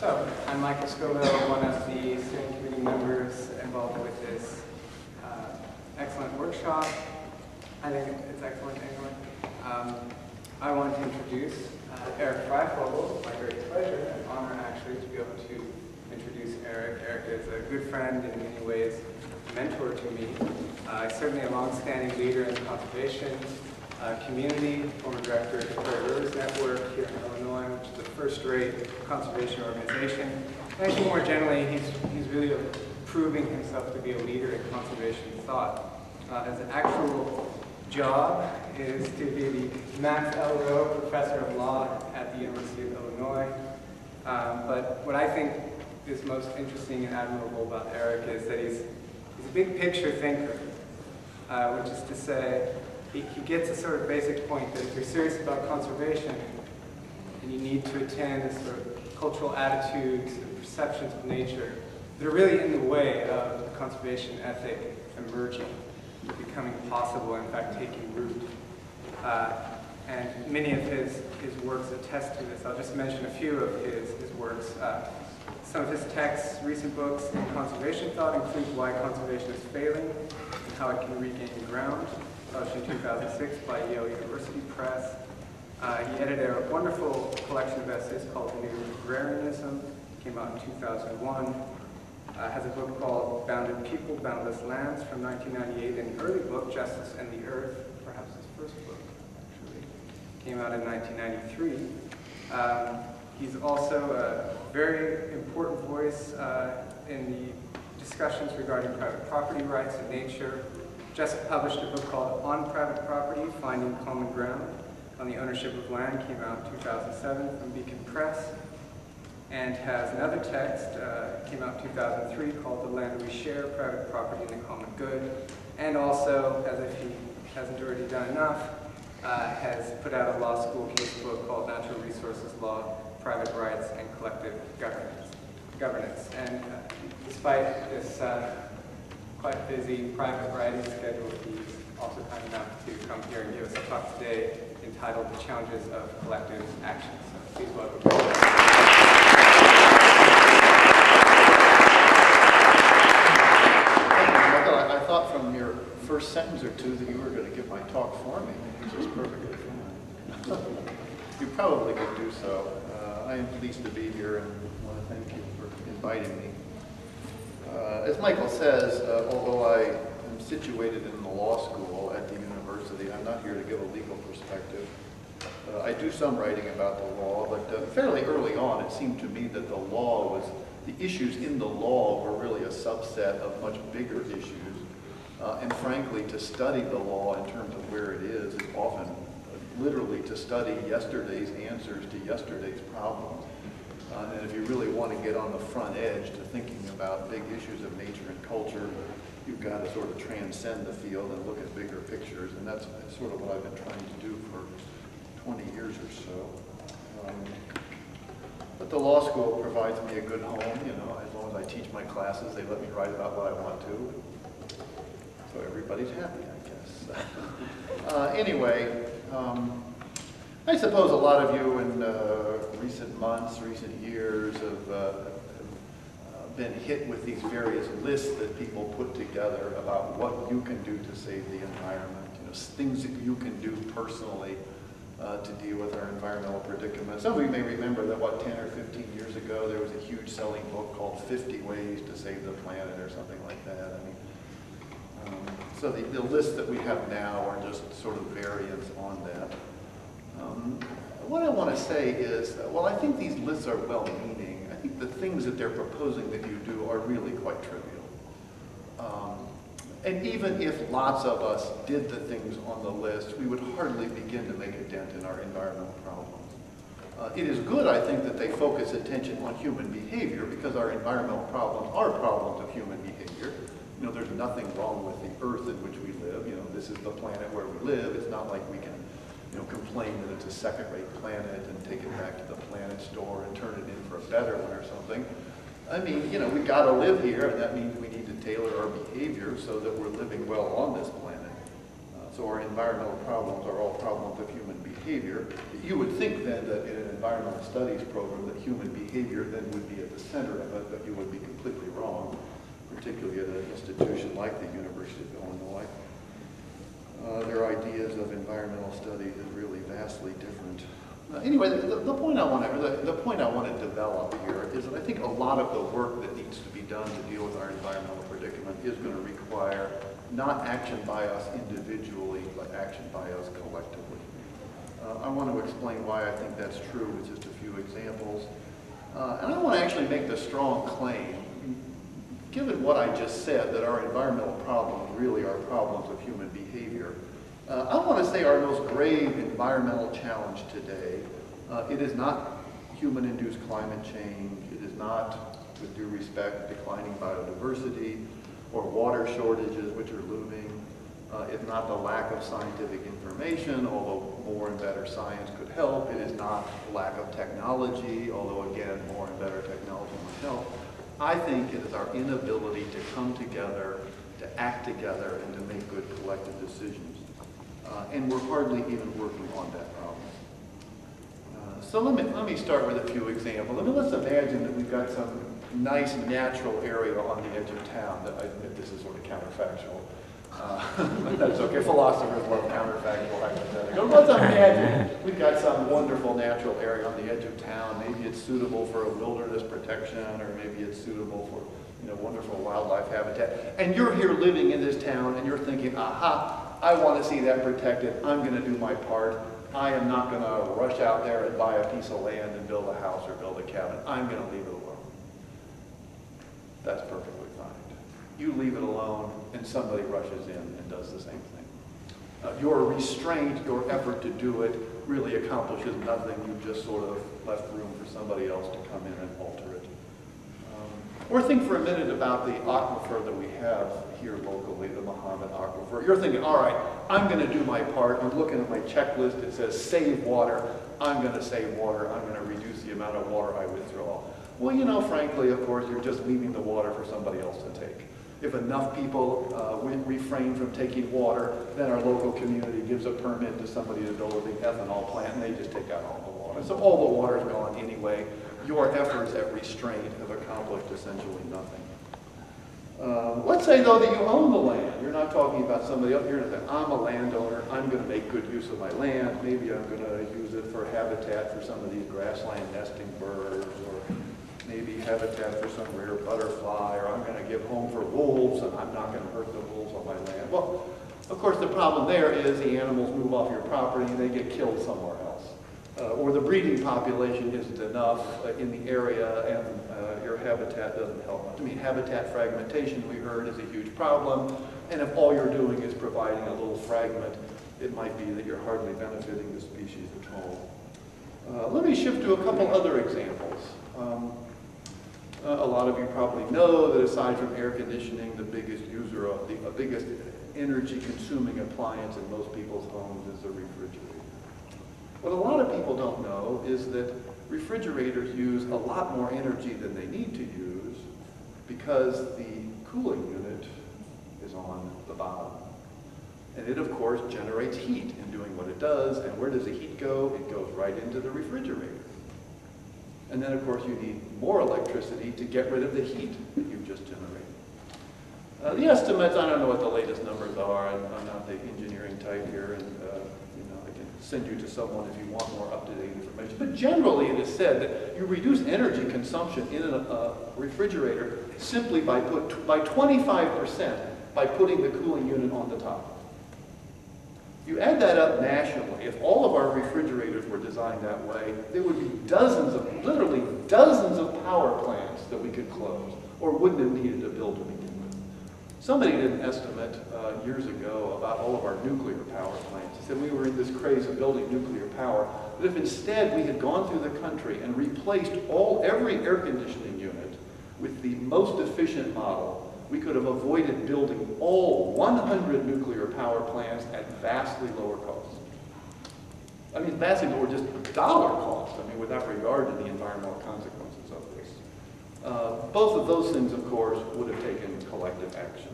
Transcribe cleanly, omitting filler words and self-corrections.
So, I'm Michael Scoville, one of the steering committee members involved with this excellent workshop. I think it's excellent anyway. I want to introduce Eric Freyfogle. It's my great pleasure and honor actually to be able to introduce Eric. Eric is a good friend, in many ways a mentor to me. Certainly a long-standing leader in the conservation community, former director of the Prairie Rivers Network here in Illinois, which is a first-rate conservation organization. And I think more generally, he's really proving himself to be a leader in conservation thought. His actual job is to be the Max L. Rowe Professor of Law at the University of Illinois. But what I think is most interesting and admirable about Eric is that he's a big picture thinker, which is to say, he gets a sort of basic point that if you're serious about conservation, and you need to attend to sort of cultural attitudes and perceptions of nature that are really in the way of the conservation ethic emerging, becoming possible, in fact taking root. And many of his works attest to this. I'll just mention a few of his works. Some of his texts, recent books in conservation thought include Why Conservation is Failing and How It Can Regain Ground, published in 2006 by Yale University Press. He edited a wonderful collection of essays called The New Agrarianism, came out in 2001. Has a book called Bounded People, Boundless Lands from 1998, and an early book, Justice and the Earth, perhaps his first book, actually, came out in 1993. He's also a very important voice in the discussions regarding private property rights and nature. Just published a book called On Private Property, Finding Common Ground on the Ownership of Land, came out in 2007 from Beacon Press, and has another text, came out in 2003, called The Land We Share, Private Property and the Common Good, and also, as if he hasn't already done enough, has put out a law school case book called Natural Resources Law, Private Rights and Collective Governance. And despite this quite busy private writing schedule, he's also kind enough to come here and give us a talk today entitled The Challenges of Collective Action. So please welcome. I thought from your first sentence or two that you were going to give my talk for me, which is perfectly fine. You probably could do so. I am pleased to be here and want to thank you for inviting me. As Michael says, although I am situated in the law school at the university, I'm not here to give a legal perspective. I do some writing about the law, but fairly early on it seemed to me that the issues in the law were really a subset of much bigger issues. And frankly, to study the law in terms of where it is often literally to study yesterday's answers to yesterday's problems. And if you really want to get on the front edge to thinking about big issues of nature and culture, you've got to sort of transcend the field and look at bigger pictures. And that's sort of what I've been trying to do for 20 years or so. But the law school provides me a good home, you know, as long as I teach my classes, they let me write about what I want to. So everybody's happy, I guess. Anyway, I suppose a lot of you in recent months, recent years have been hit with these various lists that people put together about what you can do to save the environment, you know, things that you can do personally to deal with our environmental predicament. Some of you may remember that, 10 or 15 years ago, there was a huge selling book called 50 Ways to Save the Planet or something like that. I mean, so the lists that we have now are just sort of variants on that. What I want to say is, well, I think these lists are well-meaning. I think the things that they're proposing that you do are really quite trivial. And even if lots of us did the things on the list, we would hardly begin to make a dent in our environmental problems. It is good, I think, that they focus attention on human behavior because our environmental problems are problems of human behavior. You know, there's nothing wrong with the earth in which we live. You know, this is the planet where we live. It's not like we can, you know, complain that it's a second-rate planet and take it back to the planet store and turn it in for a better one or something. I mean, you know, we got to live here, and that means we need to tailor our behavior so that we're living well on this planet. So our environmental problems are all problems of human behavior. You would think then that in an environmental studies program that human behavior then would be at the center of it, but you would be completely wrong, particularly at an institution like the University of Illinois. Their ideas of environmental study is really vastly different. Anyway, the point I want to develop here is that I think a lot of the work that needs to be done to deal with our environmental predicament is going to require not action by us individually, but action by us collectively. I want to explain why I think that's true with just a few examples. And I want to actually make the strong claim, given what I just said, that our environmental problems really are problems of human behavior. I want to say our most grave environmental challenge today, it is not human-induced climate change, it is not, with due respect, declining biodiversity, or water shortages which are looming. It's not the lack of scientific information, although more and better science could help. It is not lack of technology, although again, more and better technology would help. I think it is our inability to come together, to act together, and to make good collective decisions. And we're hardly even working on that problem. So let me start with a few examples. I mean, let's imagine that we've got some nice natural area on the edge of town. That I admit this is sort of counterfactual. But that's okay. Philosophers love counterfactual hypotheticals. Let's imagine we've got some wonderful natural area on the edge of town. Maybe it's suitable for a wilderness protection, or maybe it's suitable for wonderful wildlife habitat. And you're here living in this town, and you're thinking, aha, I want to see that protected. I'm going to do my part. I am not going to rush out there and buy a piece of land and build a house or build a cabin. I'm going to leave it alone. That's perfectly fine. You leave it alone, and somebody rushes in and does the same thing. Your restraint, your effort to do it, really accomplishes nothing. You've just sort of left room for somebody else to come in and alter it. Or think for a minute about the aquifer that we have here locally, the Muhammad Aquifer. You're thinking, all right, I'm going to do my part. I'm looking at my checklist. It says save water. I'm going to save water. I'm going to reduce the amount of water I withdraw. Well, frankly, of course, you're just leaving the water for somebody else to take. If enough people refrain from taking water, then our local community gives a permit to somebody to build a big ethanol plant, and they just take out all the water. So all the water's gone anyway. Your efforts at restraint have accomplished essentially nothing. Let's say, though, that you own the land. You're not talking about somebody else. You're saying, I'm a landowner. I'm going to make good use of my land. Maybe I'm going to use it for habitat for some of these grassland nesting birds, or maybe habitat for some rare butterfly, or I'm going to give home for wolves, and I'm not going to hurt the wolves on my land. Well, of course, the problem there is the animals move off your property and they get killed somewhere else. Or the breeding population isn't enough in the area, and your habitat doesn't help much. I mean, habitat fragmentation, we heard, is a huge problem, and if all you're doing is providing a little fragment, it might be that you're hardly benefiting the species at all. Let me shift to a couple other examples. A lot of you probably know that aside from air conditioning, the biggest user of the biggest energy-consuming appliance in most people's homes is the refrigerator. What a lot of people don't know is that refrigerators use a lot more energy than they need to use because the cooling unit is on the bottom. And it, of course, generates heat in doing what it does. And where does the heat go? It goes right into the refrigerator. And then, of course, you need more electricity to get rid of the heat that you've just generated. The estimates, I don't know what the latest numbers are. I'm not the engineering type here, and I can send you to someone if you want more up-to-date information. But generally, it is said that you reduce energy consumption in a refrigerator simply by 25% by putting the cooling unit on the top. You add that up nationally, if all of our refrigerators were designed that way, there would be literally dozens of power plants that we could close, or wouldn't have needed to build to begin with. Somebody did an estimate years ago about all of our nuclear power plants. He said we were in this craze of building nuclear power, but if instead we had gone through the country and replaced every air conditioning unit with the most efficient model, we could have avoided building all 100 nuclear power plants at vastly lower costs. I mean, vastly lower just dollar cost, without regard to the environmental consequences of this. Both of those things, of course, would have taken collective action.